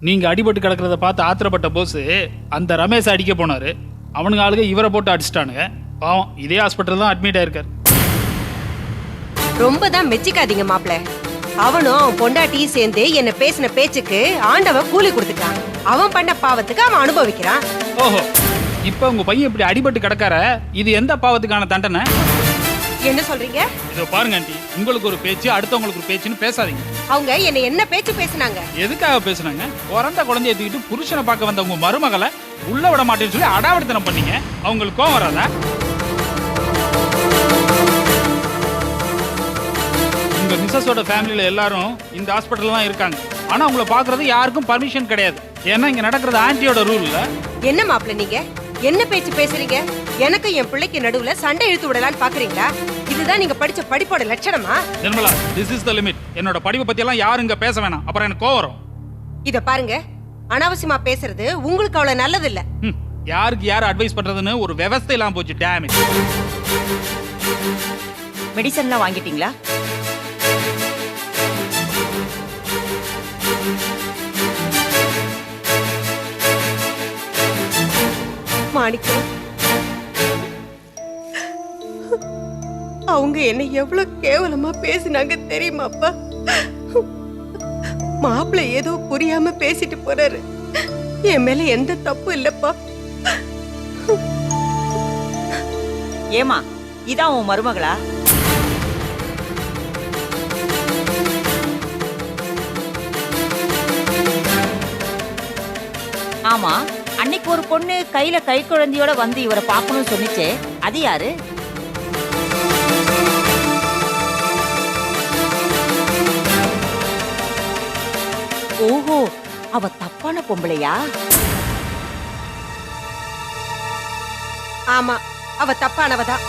நீங்க அடிபட்டு கிடக்கிறத பார்த்து ஆத்திரப்பட்ட போஸ் அந்த ரமேஷ் அடிக்க போனாரு. அவனுங்க ஆளுங்க இவரை போட்டு அடிச்சிட்டானுங்க. பாவம் இதே ஹாஸ்பிட்டல் தான் அட்மிட் ஆயிருக்காரு. ரொம்ப தான் மெச்சிக்காதீங்க மாப்பிள்ள. அவனும் அவன் பொண்டாட்டியும் சேர்ந்து என்ன பேசின பேச்சுக்கு ஆண்டவன் கூலி கொடுத்துட்டான். அவன் பண்ண பாவத்துக்கு அவன் அனுபவிக்கிறான். ஓஹோ, இப்ப உங்க பையன் இப்படி அடிபட்டு கிடக்கார, இது எந்த பாவத்துக்கான தண்டனை? என்ன சொல்றீங்க? இதோ பாருங்க ஆண்டி, உங்களுக்கு ஒரு பேச்சு அடுத்தவங்களுக்கு ஒரு பேச்சுன்னு பேசாதீங்க. அவங்க என்ன பேச்சு பேசினாங்க? எதுக்காக பேசுனாங்க? பிறந்த குழந்தைய தூக்கிட்டு புருஷனை பார்க்க வந்த உங்க மருமகளை உள்ள விட மாட்டேன்னு சொல்லி அடாவடித்தனம் பண்ணீங்க. அவங்களுக்கு கோவம் வராதா? உங்க மிஸ்ஸஸோட ஃபேமிலியில எல்லாரும் இந்த ஹாஸ்பிட்டல்ல தான் இருக்காங்க. ஆனா உங்களை பாக்குறது யாருக்கும் பர்மிஷன் கிடையாது. ஏன்னா இங்க நடக்கிறது ஆன்ட்டியோட ரூல்ல. என்ன மாப்பிள்ள நீங்க என்ன பேச்சு பேசுறீங்க? எனக்கு என் பிள்ளைக்கு நடுவுல சண்டை இழுத்து விடலான்னு பாக்குறீங்களா? இதுதான் நீங்க படிச்ச படிப்போட லட்சணமா? Nirmala, this is the limit. என்னோட படிப்பை பத்தி எல்லாம் யாரும் இங்க பேச வேணாம், அப்புறம் எனக்கு கோவம் வரும். இத பாருங்க, அனாவசியமா பேசுறது உங்களுக்கு அவ்வளவு நல்லது இல்ல. யாருக்கு யார் அட்வைஸ் பண்றதுன்னு ஒரு விவசாய எல்லாம் போச்சு. டேமேஜ். மெடிசன்லாம் வாங்கிட்டீங்களா? மாணிக்கம், அவங்க என்ன எவ்வளவு கேவலமா பேசினாங்க தெரியுமாப்பா? மாப்பிள்ளை ஏதோ புரியாம பேசிட்டு போறாரு. என் மேல எந்த தப்பு இல்லப்பா. ஏமா, இதான் உன் மருமகளா? ஆமா, அன்னைக்கு ஒரு பொண்ணு கையில கை குழந்தையோட வந்து இவரை பார்க்கணும்னு சொன்னிச்சே, அது யாரு? ஓஹோ, அவ தப்பான பொம்பளையா? ஆமா, அவ தப்பானவதான்.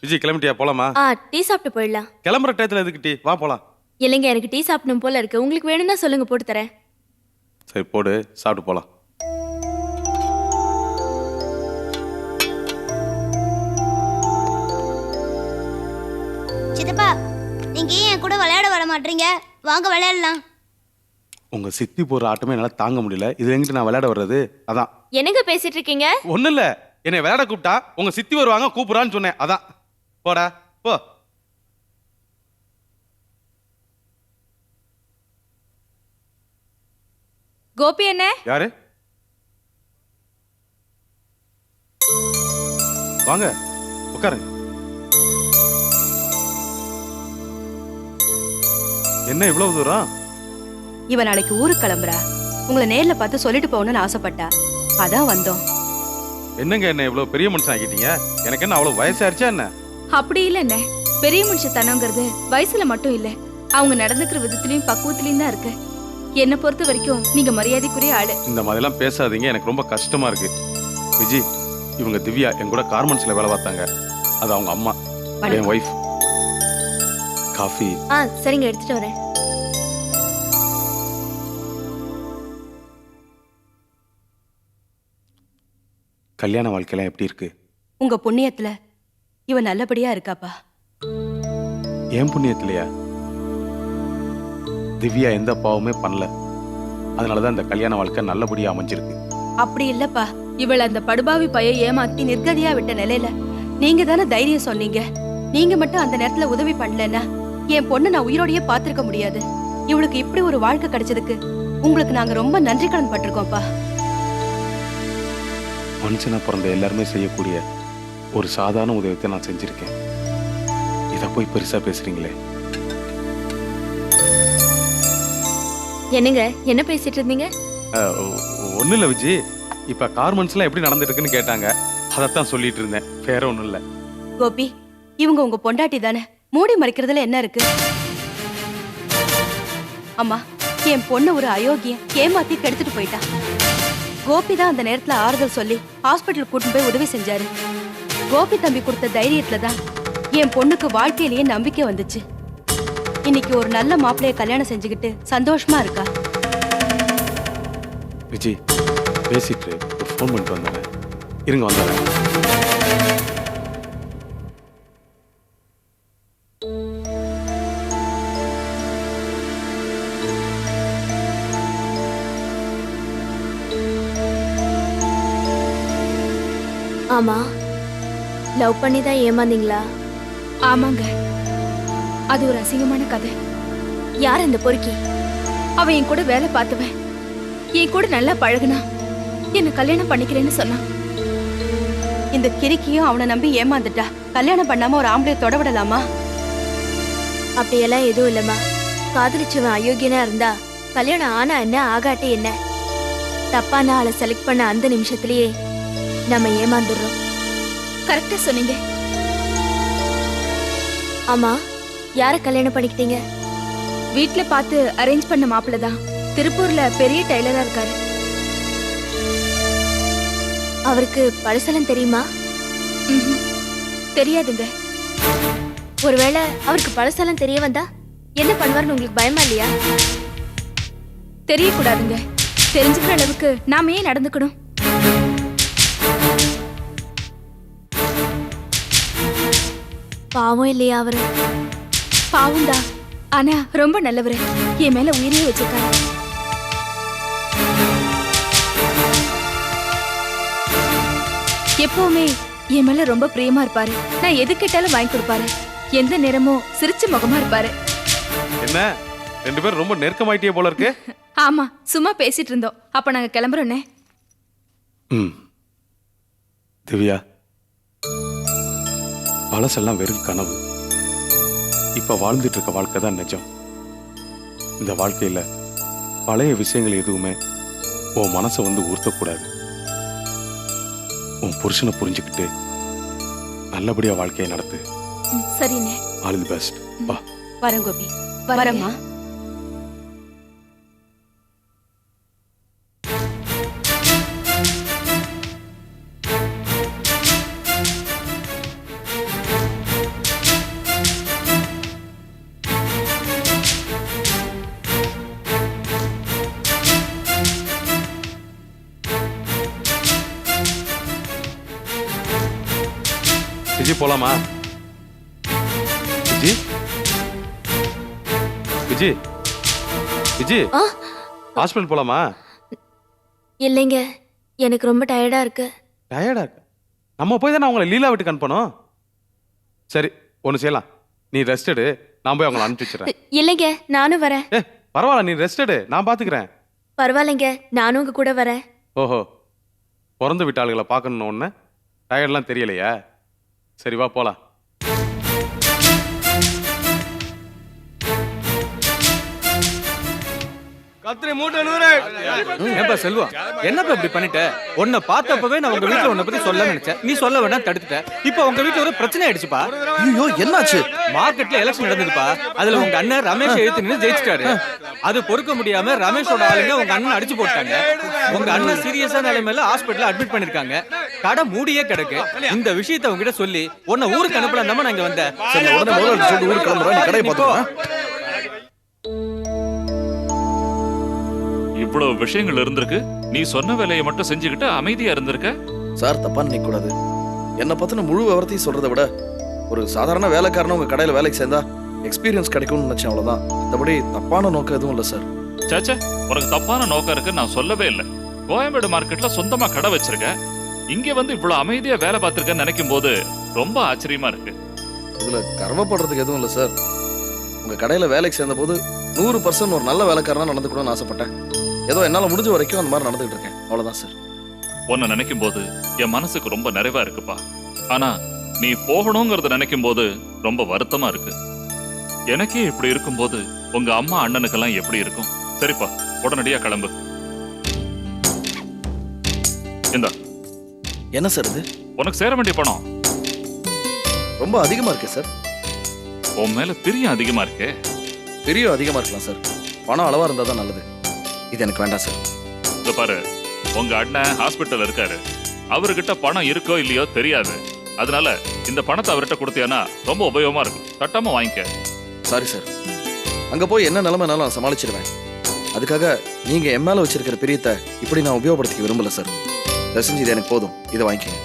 விஜய் கிளம்பிட்டியா? போலாமா? டீ சாப்பிட்டு போயிடலாம். கிளம்புற டயத்துல எதுக்கு டீ? வா போலாம். இல்லைங்க, எனக்கு டீ சாப்பிடணும் போல இருக்கு. உங்களுக்கு வேணும்னா சொல்லுங்க, போட்டு தரேன். சரி போடு, சாப்பிட்டு போலாம். சித்தப்பா, நீங்க ஏன் என் கூட விளையாட வர மாட்டீங்க? வாங்க விளையாடலாம். உங்க சித்தி போற ஆட்டமே என்னால தாங்க முடியல. இது எங்கிட்ட நான் விளையாட வர்றது? அதான். என்னங்க பேசிட்டு இருக்கீங்க? ஒண்ணு இல்ல, என்னை விளையாட கூப்பிட்டா உங்க சித்தி வருவாங்க, கூப்பிடுறான்னு சொன்னேன். அதான். போடா போ. கோபி என்ன? யாரு? வாங்க உட்காருங்க. என்ன இவ்வளவு தூரம்? இவன் நாளைக்கு ஊருக்கு கிளம்புறா. உங்களை நேர்ல பார்த்து சொல்லிட்டு போகணும்னு ஆசைப்பட்டா. அதான் வந்தோம். என்னங்க என்ன இவ்வளவு பெரிய மனுஷன் ஆக்கிட்டீங்க? எனக்கு என்ன அவ்வளவு வயசாயிருச்சா என்ன? அப்படி இல்ல என்ன, பெரிய மனுஷத்தனங்கிறது வயசுல மட்டும் இல்ல, அவங்க நடந்துக்கிற விதத்திலயும் பக்குவத்திலயும் தான் இருக்கு. என்ன பொறுத்த வரைக்கும் நீங்க மரியாதைக்குரிய ஆளு. இந்த மாதிரிலாம் பேசாதீங்க, எனக்கு ரொம்ப கஷ்டமா இருக்கு. விஜி, இவங்க திவ்யா என் கூட கார்மெண்ட்ஸ்ல வேலை பார்த்தாங்க. அது அவங்க அம்மா, என் ஒய்ஃப். காஃபி. சரிங்க, எடுத்துட்டு வரேன். கல்யாண வாழ்க்கையெல்லாம் எப்படி இருக்கு? உங்க புண்ணியத்துல இவன் நல்லபடியா இருக்காப்பா. ஏன் புண்ணியத்திலையா? திவ்யா எந்த பாவமே பண்ணல, அதனாலதான் இந்த கல்யாண வாழ்க்கை நல்லபடியா அமைஞ்சிருக்கு. அப்படி இல்லப்பா, இவள அந்த படுபாவி பைய ஏமாத்தி நிர்கதியா விட்ட நிலையில நீங்க தானே தைரியம் சொன்னீங்க. நீங்க மட்டும் அந்த நேரத்துல உதவி பண்ணலன்னா என் பொண்ணு நான் உயிரோடையே பார்த்திருக்க முடியாது. இவளுக்கு இப்படி ஒரு வாழ்க்கை கிடைச்சதுக்கு உங்களுக்கு நாங்க ரொம்ப நன்றி கடன் பட்டிருக்கோம்ப்பா. மனுஷனா பிறந்த எல்லாருமே செய்யக்கூடிய ஒரு சாதாரண உதவியத்தை நான் செஞ்சிருக்கேன். இத போய் பெருசா பேசுறீங்களே. என்னங்க, என்ன பேசிட்டு இருந்தீங்க? ஒண்ணு இல்ல விஜி, இப்ப கார்மெண்ட்ஸ் எல்லாம் எப்படி நடந்துட்டு இருக்குன்னு கேட்டாங்க, அதத்தான் சொல்லிட்டு இருந்தேன். வேற ஒண்ணும் இல்ல. கோபி, இவங்க உங்க பொண்டாட்டி தானே, மூடி மறைக்கிறதுல என்ன இருக்கு? அம்மா, என் பொண்ணு ஒரு அயோக்கியம் ஏமாத்தி கெடுத்துட்டு போயிட்டா. கோபி தான் அந்த நேரத்துல ஆறுதல் சொல்லி ஹாஸ்பிட்டல் கூட்டிட்டு போய் உதவி செஞ்சாரு. கோபி தம்பி கொடுத்த தைரியத்துல தான் என் பொண்ணுக்கு வாழ்க்கையிலேயே நம்பிக்கை வந்துச்சு. இன்னைக்கு ஒரு நல்ல மாப்பிள்ளைய கல்யாணம் செஞ்சுக்கிட்டு சந்தோஷமா இருக்கா. விஜய், பேசிட்டு ஒரு ஃபோன் பண்ணிட்டு வந்தேன். இருங்க வந்தேன். ஆமா, லவ் பண்ணி தான் ஏமாந்தீங்களா? ஆமாங்க, அது ஒரு அசிங்கமான கதை. யார் இந்த பொறுக்கி? அவன் என் கூட வேலை பார்த்தவன், என் கூட நல்லா பழகுனா, என்ன கல்யாணம் பண்ணிக்கிறேன்னு சொன்னான். இந்த கிறுக்கியும் அவனை நம்பி ஏமாந்துட்டா. கல்யாணம் பண்ணாம ஒரு ஆம்பளை தொட விடலாமா? அப்படியெல்லாம் எதுவும் இல்லம்மா. காதலிச்சவன் அயோக்கியனா இருந்தா கல்யாணம் ஆனா என்ன ஆகாட்டி என்ன, தப்பான ஆளை செலக்ட் பண்ண அந்த நிமிஷத்திலேயே நம்ம ஏமாந்துடுறோம். கரெக்டா சொன்னீங்க. ஆமா, யார கல்யாணம் பண்ணிக்கிட்டீங்க? வீட்ல பார்த்து அரேஞ்ச் பண்ண மாப்பிள்ள தான். திருப்பூர்ல பெரிய டெய்லரா இருக்காரு. அவருக்கு பழசெல்லாம் தெரியுமா? ம்ஹும். தெரியாதுங்க. ஒருவேளை அவருக்கு பழசெல்லாம் தெரிய வந்தா என்ன பண்ணுவார்னு உங்களுக்கு பயமா இல்லையா? தெரியக்கூடாதுங்க. தெரிஞ்சுக்கிற அளவுக்கு நாம ஏன் நடந்துக்கணும்? பாவம் இல்லையா அவரு? பாவம்தான், ஆனா ரொம்ப நல்லவரு. என் மேல உயிரையே வச்சிருக்காரு. எப்பவுமே என் மேல ரொம்ப பிரியமா இருப்பாரு. நான் எது கேட்டாலும் வாங்கி கொடுப்பாரு. எந்த நேரமும் சிரிச்ச முகமா இருப்பாரு. என்ன 2 பேரும் ரொம்ப நெருக்கமாயிட்டே போல இருக்கு. ஆமா, சும்மா பேசிட்டு இருந்தோம். அப்ப நாங்க கிளம்புறோன்னே. திவ்யா, பழசெல்லாம் வெறும் கனவு. இப்ப வாழ்ந்துட்டு இருக்க வாழ்க்கை தான் நிஜம். இந்த வாழ்க்கையில பழைய விஷயங்கள் எதுவுமே உன் மனசை வந்து உறுத்தக்கூடாது. உன் புருஷனை புரிஞ்சுக்கிட்டு நல்லபடியா வாழ்க்கையை நடத்து. சரிண்ணே. All the best. பா. வரேன் கோபி. வரமா? விஜி போலாமா? விஜி விஜி விஜி ஆ? ஹாஸ்பிட்டல் போலாமா? இல்லைங்க, எனக்கு ரொம்ப டயர்டா இருக்கு. டயர்டா இருக்கு. நம்ம போய் தானே அவங்கள லீலா வீட்டுக்கு அனுப்பணும். சரி, ஒன்று செய்யலாம். நீ ரெஸ்ட் எடு, நான் போய் அவங்கள அனுப்பிச்சு வச்சுறேன். இல்லைங்க, நானும் வரேன். பரவாயில்ல, நீ ரெஸ்ட் எடு, நான் பாத்துக்கிறேன். பரவாயில்லைங்க, நானும் உங்க கூட வரேன். ஓஹோ, பிறந்து விட்ட ஆளுகளை பார்க்கணுன்னு ஒன்று டயர்ட்லாம் தெரியலையா? சரி வா போலாம். கத்திரி மூட்டை 100. ஏன்பா செல்வா, என்னப்பா இப்படி பண்ணிட்ட? உன்னை பார்த்தப்பவே நான் உங்க வீட்டுல உன்னை பத்தி சொல்ல நினைச்சேன். நீ சொல்ல வேணாம், தடுத்துட்ட. இப்ப உங்க வீட்டுல ஒரு பிரச்சனை ஆயிடுச்சுப்பா. ஐயோ, என்னாச்சு? மார்க்கெட்ல எலெக்ஷன் நடந்ததுப்பா. அதுல உங்க அண்ணன் ரமேஷ் எழுத்து நின்று ஜெயிச்சிட்டாரு. அது பொறுக்க முடியாம ரமேஷோட ஆளுங்க உங்க அண்ணன் அடிச்சு போட்டாங்க. உங்க அண்ணன் சீரியஸா நிலைமையில ஹாஸ்பிட்டல்ல அட்மிட் பண்ணிருக்காங்க. கடை மூடியே கிடக்கு. இந்த விஷயத்தை உங்ககிட்ட சொல்லி உன்னை ஊருக்கு அனுப்பலாம் தான் நான் இங்க வந்தேன். சரி, உடனே முதல்ல சொல்லி ஊருக்கு கிளம்புறேன். நீ கடையை பார்த்துக்கோ. இவ்வளவு விஷயங்கள் இருந்திருக்கு. நீ சொன்ன வேலையை மட்டும் செஞ்சுக்கிட்டு அமைதியா இருந்திருக்க. சார், தப்பா நினைக்க கூடாது. என்னை பத்தின முழு விவரத்தையும் சொல்றதை விட ஒரு சாதாரண வேலைக்காரன உங்க கடையில வேலைக்கு சேர்ந்தா எக்ஸ்பீரியன்ஸ் கிடைக்கும்னு நினைச்சேன், அவ்வளவுதான். மற்றபடி தப்பான நோக்கம் எதுவும் இல்லை சார். சாச்சா, உனக்கு தப்பான நோக்கம் இருக்கு நான் சொல்லவே இல்லை. கோயம்பேடு மார்க்கெட்ல சொந்தமா கடை வச்சிருக்க. இங்க வந்து இவ்வளவு அமைதியா வேலை பார்த்திருக்கேன்னு நினைக்கும் போது ரொம்ப ஆச்சரியமா இருக்கு. இதுல கர்வப்படுறதுக்கு எதுவும் இல்லை சார். உங்க கடையில வேலைக்கு சேர்ந்த போது 100% ஒரு நல்ல வேலைக்காரனா நடந்துக்கணும்னு ஆசைப்பட்டேன். ஏதோ என்னால முடிஞ்ச வரைக்கும் அந்த மாதிரி நடந்துகிட்டு இருக்கேன், அவ்வளவுதான் சார். உன்னை நினைக்கும் போது என் மனசுக்கு ரொம்ப நிறைவா இருக்குப்பா. ஆனா நீ போகணுங்கிறத நினைக்கும் போது ரொம்ப வருத்தமா இருக்கு. எனக்கே இப்படி இருக்கும்போது உங்க அம்மா அண்ணனுக்கெல்லாம் எப்படி இருக்கும்? சரிப்பா, உடனடியா கிளம்பு. இந்தா. என்ன சார் இது? உனக்கு சேர வேண்டிய பணம். ரொம்ப அதிகமா இருக்கே சார். உன் மேல பிரியம் அதிகமா இருக்கே. பிரியம் அதிகமா இருக்கலாம் சார், பணம் அளவா இருந்தா தான் நல்லது. இது எனக்கு வேண்டாம் சார். இந்த பாரு, உங்க அண்ணன் ஹாஸ்பிட்டல் இருக்காரு. அவர்கிட்ட பணம் இருக்கோ இல்லையோ தெரியாது. அதனால இந்த பணத்தை அவர்கிட்ட கொடுத்தியானா ரொம்ப உபயோகமா இருக்கும். தட்டாம வாங்கிக்க. சாரி சார், அங்க போய் என்ன நிலைமைனாலும் நான் சமாளிச்சிடுவேன். அதுக்காக நீங்க என் மேல வச்சிருக்கிற பிரியத்தை இப்படி நான் உபயோகப்படுத்திக்க விரும்பல சார். தயவு செஞ்சு இது எனக்கு போதும், இதை வாங்கிக்கங்க.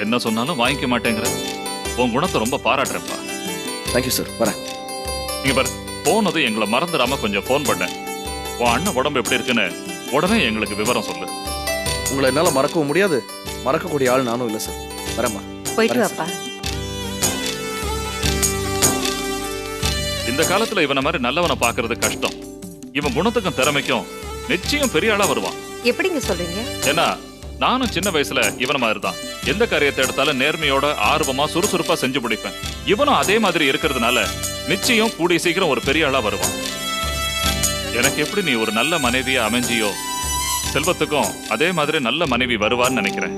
என்ன சொன்னாலும் வாங்கிக்க மாட்டேங்கிற. உன் குணத்தை ரொம்ப பாராட்டுறேன்ப்பா. தேங்க்யூ சார், வரேன். இங்க பாரு, போனதும் எங்களை மறந்துடாம கொஞ்சம் ஃபோன் பண்ணேன். உன் அண்ணன் உடம்பு எப்படி இருக்குன்னு உடனே எங்களுக்கு விவரம் சொல்லு. உங்களை என்னால மறக்கவும் முடியாது, மறக்கக்கூடிய ஆள் நானும் இல்லை சார். வரேம்மா. போயிட்டு வரேன் வாப்பா. இந்த காலத்துல இவனை மாதிரி நல்லவனை பாக்குறது கஷ்டம். இவன் குணத்துக்கும் திறமைக்கும் நிச்சயம் பெரிய ஆளா வருவான். எப்படிங்க சொல்றீங்க? ஏன்னா நானும் சின்ன வயசுல இவன மாதிரி தான். எந்த காரியத்தை எடுத்தாலும் நேர்மையோட ஆர்வமா சுறுசுறுப்பா செஞ்சு முடிப்பேன். இவனும் அதே மாதிரி இருக்கிறதுனால நிச்சயம் கூடிய சீக்கிரம் ஒரு பெரிய ஆளா வருவான். எனக்கு எப்படி நீ ஒரு நல்ல மனைவியா அமைஞ்சியோ, செல்வத்துக்கும் அதே மாதிரி நல்ல மனைவி வருவான்னு நினைக்கிறேன்.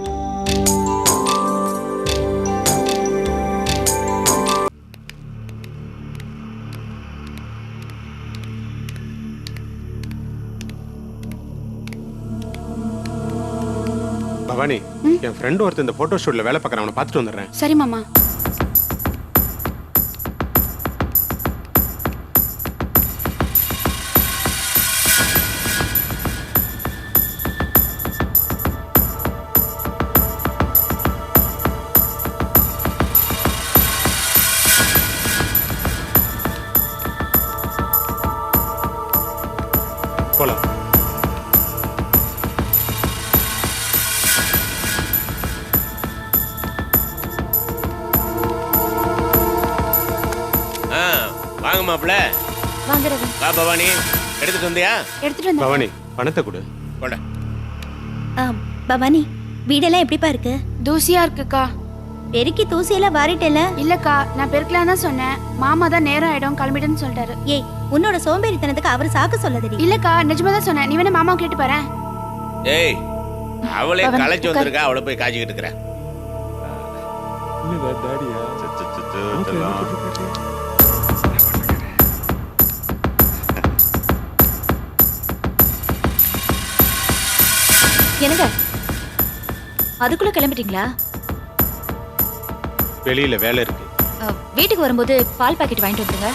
பவானி, என் ஃப்ரெண்ட் ஒருத்தர் இந்த போட்டோ ஷூட்ல வேலை பார்க்கறேன், அவனை பார்த்துட்டு வந்துடுறேன். சரி மாமா. போலாம். வாங்க மாப்பிள்ள. வாங்க ரவி. வா பவானி, எடுத்துட்டு வந்தியா? எடுத்துட்டு வந்தேன். பவானி, பணத்தை கொடு. போட. பவானி, வீடெல்லாம் எப்படிப்பா இருக்கு? தூசியா இருக்குக்கா. பெருக்கி தூசியெல்லாம் வாரிட்டல? இல்லக்கா, நான் பெருக்கலாம் தான் சொன்னேன். மாமா தான் நேரம் ஆயிடும் கிளம்பிடுன்னு சொல்லிட்டாரு. ஏய், உன்னோட சோம்பேறித்தனத்துக்கு அவர் சாக்க சொல்லாதடி. இல்லக்கா, நிஜமா தான் சொன்னேன். நீ வேணா மாமாவை கேட்டு பாரு. ஏய், அவளே களைச்சு வந்திருக்கா, அவளை போய் காய்ச்சிக்கிட்டு இருக்கிற. என்னங்க அதுக்குள்ள கிளம்பிட்டீங்களா? வெளியில வேலை இருக்கு. வீட்டுக்கு வரும்போது பால் பாக்கெட் வாங்கிட்டு வந்துருங்க.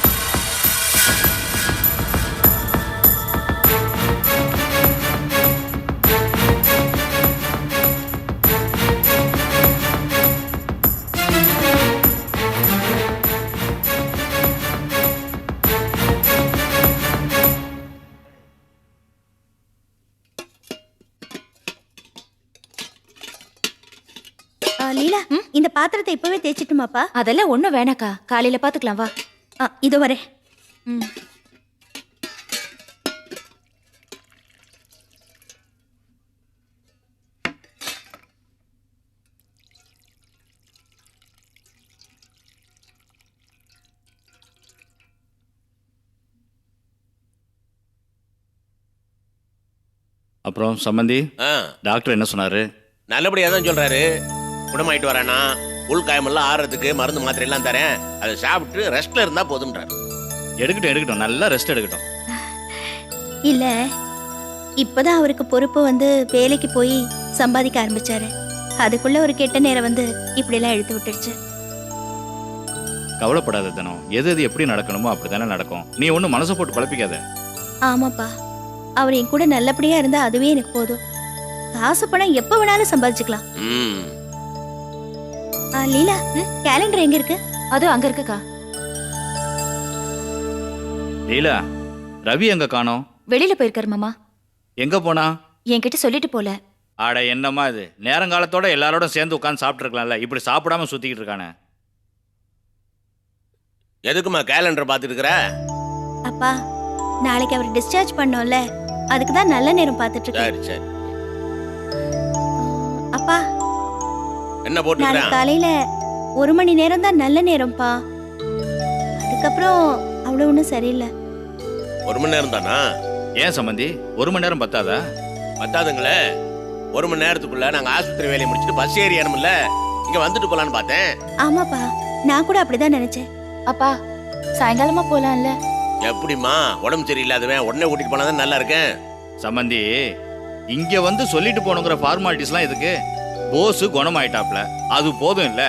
லீலா, இந்த பாத்திரத்தை இப்பவே தேய்ச்சிட்டுமாப்பா? அதெல்லாம் ஒண்ணும் வேணாக்கா, காலையில பாத்துக்கலாம். வா. இதோ வரேன். அப்புறம் சம்பந்தி, டாக்டர் என்ன சொன்னாரு? நல்லபடியா தான் சொல்றாரு. குணமாயிட்டு வரானா, உள்காயமெல்லாம் ஆறுறதுக்கு மருந்து மாத்திரை எல்லாம் தரேன், அதை சாப்பிட்டு ரெஸ்ட்ல இருந்தா போதும்ன்றாரு. எடுக்கட்டும், நல்லா ரெஸ்ட் எடுக்கட்டும். இல்ல, இப்பதான் அவருக்கு பொறுப்பு வந்து வேலைக்கு போய் சம்பாதிக்க ஆரம்பிச்சாரு. அதுக்குள்ள ஒரு கெட்ட நேரம் வந்து இப்படி எல்லாம் இழுத்து விட்டுடுச்சு. கவலைப்படாத தனம், எது எப்படி நடக்கணுமோ அப்படித்தானே நடக்கும். நீ ஒன்னும் மனசை போட்டு குழப்பிக்காத. ஆமாப்பா, அவர் என் கூட நல்லபடியா இருந்தா அதுவே எனக்கு போதும். காசு பணம் எப்ப வேணாலும் சம்பாதிச்சுக்கலாம். லீலா, கேலண்டர் எங்க இருக்கு? அது அங்க இருக்குக்கா. லீலா, ரவி எங்க காணோம்? வெளியில போயிருக்காரு மாமா. எங்க போனா? என்கிட்ட சொல்லிட்டு போல. ஆட, என்னம்மா இது, நேரங்காலத்தோட எல்லாரோட சேர்ந்து உட்காந்து சாப்பிட்டு இருக்கலாம்ல, இப்படி சாப்பிடாம சுத்திக்கிட்டு இருக்கானே. எதுக்குமா கேலண்டர் பார்த்துட்டு இருக்கிற? அப்பா, நாளைக்கு அவர் டிஸ்சார்ஜ் பண்ணோம்ல, அதுக்கு தான் நல்ல நேரம் பார்த்துட்டு இருக்கேன். சரி. அப்பா, என்ன நாளைக்கு போட்டு காலையில 1 மணி நேரம் தான் நல்ல நேரம்ப்பா. அதுக்கப்புறம் அவ்வளவு ஒன்றும் சரியில்லை. 1 மணி நேரம் தானா? ஏன் சம்பந்தி, 1 மணி நேரம் பத்தாதா? பத்தாதுங்களே. 1 மணி நேரத்துக்குள்ள நாங்க ஆஸ்பத்திரி வேலையை முடிச்சுட்டு பஸ் ஏறியானும்ல, இங்க வந்துட்டு போலான்னு பார்த்தேன். ஆமாப்பா, நான் கூட அப்படிதான் நினைச்சேன். அப்பா, சாயங்காலமா போலாம்ல? எப்படிமா, உடம்பு சரியில்லாதவன் உடனே கூட்டிட்டு போனாதான் நல்லா இருக்கேன். சம்பந்தி, இங்க வந்து சொல்லிட்டு போனுங்கிற ஃபார்மாலிட்டிஸ்லாம் எதுக்கு? போஸ் குணமாயிட்டாப்ல, அது போதும் இல்ல.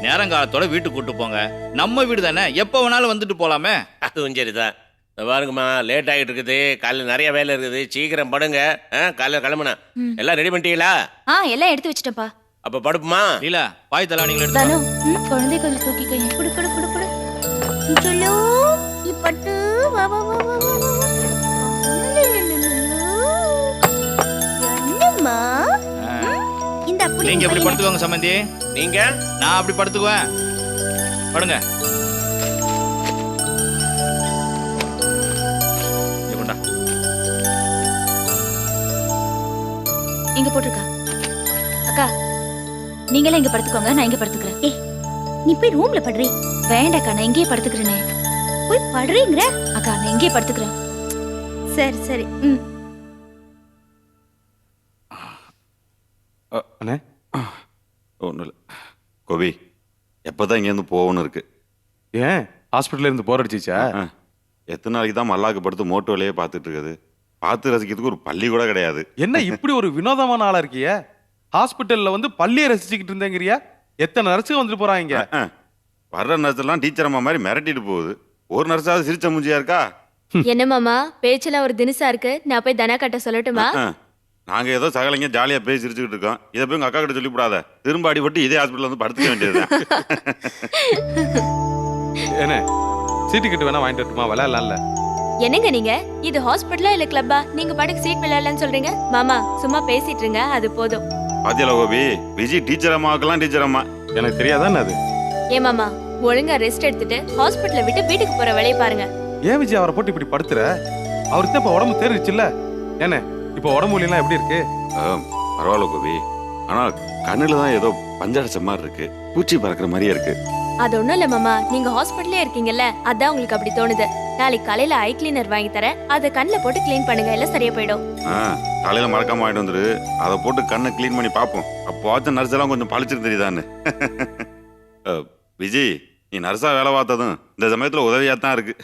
நேரங்காலத்தோட வீட்டுக்கு கூட்டு போங்க. நம்ம வீடு தானே, எப்ப வேணாலும் வந்துட்டு போலாமே. அதுவும் சரிதான். பாருங்கம்மா லேட் ஆகிட்டு இருக்குது, காலையில் நிறைய வேலை இருக்குது, சீக்கிரம் படுங்க. காலையில் கிளம்புனா எல்லாம் ரெடி பண்ணிட்டீங்களா? எல்லாம் எடுத்து வச்சிட்டேன்ப்பா. அப்போ படுப்புமா? லீலா பாய் தலானிங்களை எடுத்து தனு குழந்தை கொஞ்சம் தூக்கிக்க. குடு குடு குடு குடு. சொல்லு இப்பட்டு வா வா வா வா வா. என்னம்மா இந்த அப்படி நீங்க எப்படி படுத்துக்கோங்க சம்பந்தி. நீங்க? நான் அப்படி படுத்துக்குவேன். படுங்க. இங்க போட்டுருக்கா. அக்கா நீங்களே இங்க படுத்துக்கோங்க, நான் இங்க படுத்துக்கிறேன். ஏய் நீ போய் ரூம்ல படுறீ. வேண்டாக்கா, நான் இங்கேயே படுத்துக்கிறேனே. போய் படுறீங்கற. அக்கா நான் இங்கேயே படுத்துக்கிறேன். சரி சரி. அண்ணே ஒன்றும் இல்லை கோபி, எப்போதான் இங்கேருந்து போகணும்னு இருக்கு. ஏன் ஹாஸ்பிட்டல்ல இருந்து போர் அடிச்சிச்சா? எத்தனை நாளைக்கு தான் மல்லாக்கு படுத்து மோட்டு வேலையே பார்த்துட்டு இருக்குது. பார்த்து ரசிக்கிறதுக்கு ஒரு பள்ளி கூட கிடையாது. என்ன இப்படி ஒரு வினோதமான ஆளா இருக்கிய? ஹாஸ்பிட்டல்ல வந்து பள்ளியை ரசிச்சுக்கிட்டு இருந்தேங்கிறியா? எத்தனை நர்ஸுங்க வந்துட்டு போறாங்க. வர்ற நர்ஸெல்லாம் டீச்சர் அம்மா மாதிரி மிரட்டிட்டு போகுது. ஒரு நர்ஸாவது சிரிச்ச மூஞ்சியா இருக்கா? என்ன மாமா பேச்செல்லாம் ஒரு தினசா இருக்கு. நான் போய் தனா கட்ட சொல்லட்டுமா? நாங்க ஏதோ சகலைங்க ஜாலியா பேசி சிரிச்சுக்கிட்டு இருக்கோம். இதை போய் உங்க அக்கா கிட்ட சொல்லிவிடாத. திரும்ப அடிபட்டு இதே ஹாஸ்பிட்டல் வந்து படுத்துக்க வேண்டியது. என்ன சீட்டு கிட்ட வேணா வாங்கிட்டு வரட்டுமா? விளையாடலாம்ல. என்னங்க நீங்க, இது ஹாஸ்பிட்டலா இல்ல கிளப்பா? நீங்க பாட்டுக்கு சீட் விளையாடலாம்னு சொல்றீங்க. மாமா சும்மா பேசிட்டு இருங்க, அது போதும். பாத்தியல கோபி, விஜய் டீச்சர் அம்மாவுக்கெல்லாம் டீச்சர் அம்மா. எனக்கு தெரியாதானே அது? ஏ மாமா ஒழுங்கா ரெஸ்ட் எடுத்துட்டு ஹாஸ்பிட்டலை விட்டு வீட்டுக்கு போற வேலையை பாருங்க. ஏன் விஜய் அவரை போட்டு இப்படி படுத்துற? அவருக்கு தான் இப்ப உடம்பு தேறிச்சுல்ல. என்ன இப்ப உடம்பு வலியெல்லாம் எப்படி இருக்கு? பரவாயில்ல கோபி, ஆனா கண்ணுல தான் ஏதோ பஞ்சடைச்ச மாதிரி இருக்கு. பூச்சி பறக்கிற மாதிரியே இருக்கு. அது ஒண்ணும் இல்ல மாமா, நீங்க ஹாஸ்பிட்டல்லே இருக்கீங்கல்ல, அதான் உங்களுக்கு அப்படி தோணுது. நாளைக்கு காலையில ஐ கிளீனர் வாங்கி தரேன், அதை கண்ணில் போட்டு கிளீன் பண்ணுங்க, எல்லாம் சரியா போயிடும். காலையில மறக்காம வாங்கிட்டு வந்துரு. அதை போட்டு கண்ணை கிளீன் பண்ணி பார்ப்போம். அப்போ நர்ஸ் எல்லாம் கொஞ்சம் பழிச்சிட்டு தெரியுதான்னு. விஜய், நீ நர்ஸா வேலை பார்த்ததும் இந்த சமயத்துல உதவியா தான் இருக்கு.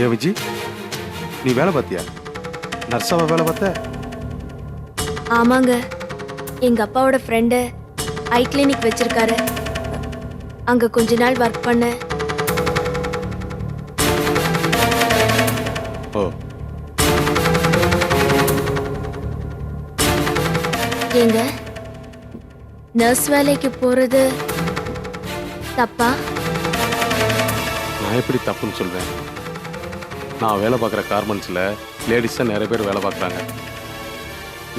ஏ விஜய், நீ வேலை பார்த்தியா? நர்ஸாவா வேலை பார்த்த? ஆமாங்க, எங்க அப்பாவோட ஃப்ரெண்டு ஐ கிளினிக் வச்சிருக்காரு. அங்க கொஞ்ச நாள் ஒர்க் பண்ண. ஓ. ஏங்க நர்ஸ் வேலைக்கு போறது தப்பா? நான் எப்படி தப்புன்னு சொல்வேன்? நான் வேலை பார்க்குற கார்மெண்ட்ஸில் லேடிஸ் தான் நிறைய பேர் வேலை பார்க்குறாங்க.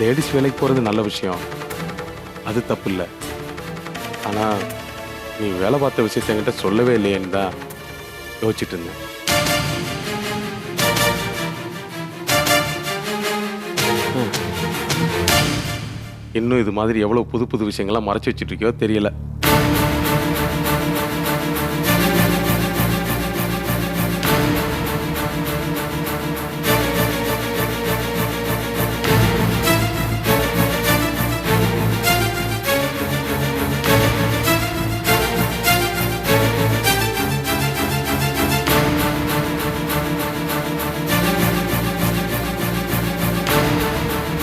லேடிஸ் வேலைக்கு போகிறது நல்ல விஷயம், அது தப்பு இல்லை. ஆனால் நீ வேலை பார்த்த விஷயத்த என்கிட்ட சொல்லவே இல்லையேன்னு தான் யோசிச்சுட்டு இருந்தேன். இன்னும் இது மாதிரி எவ்வளோ புது புது விஷயங்கள்லாம் மறைச்சி வச்சுட்டு இருக்கியோ தெரியல.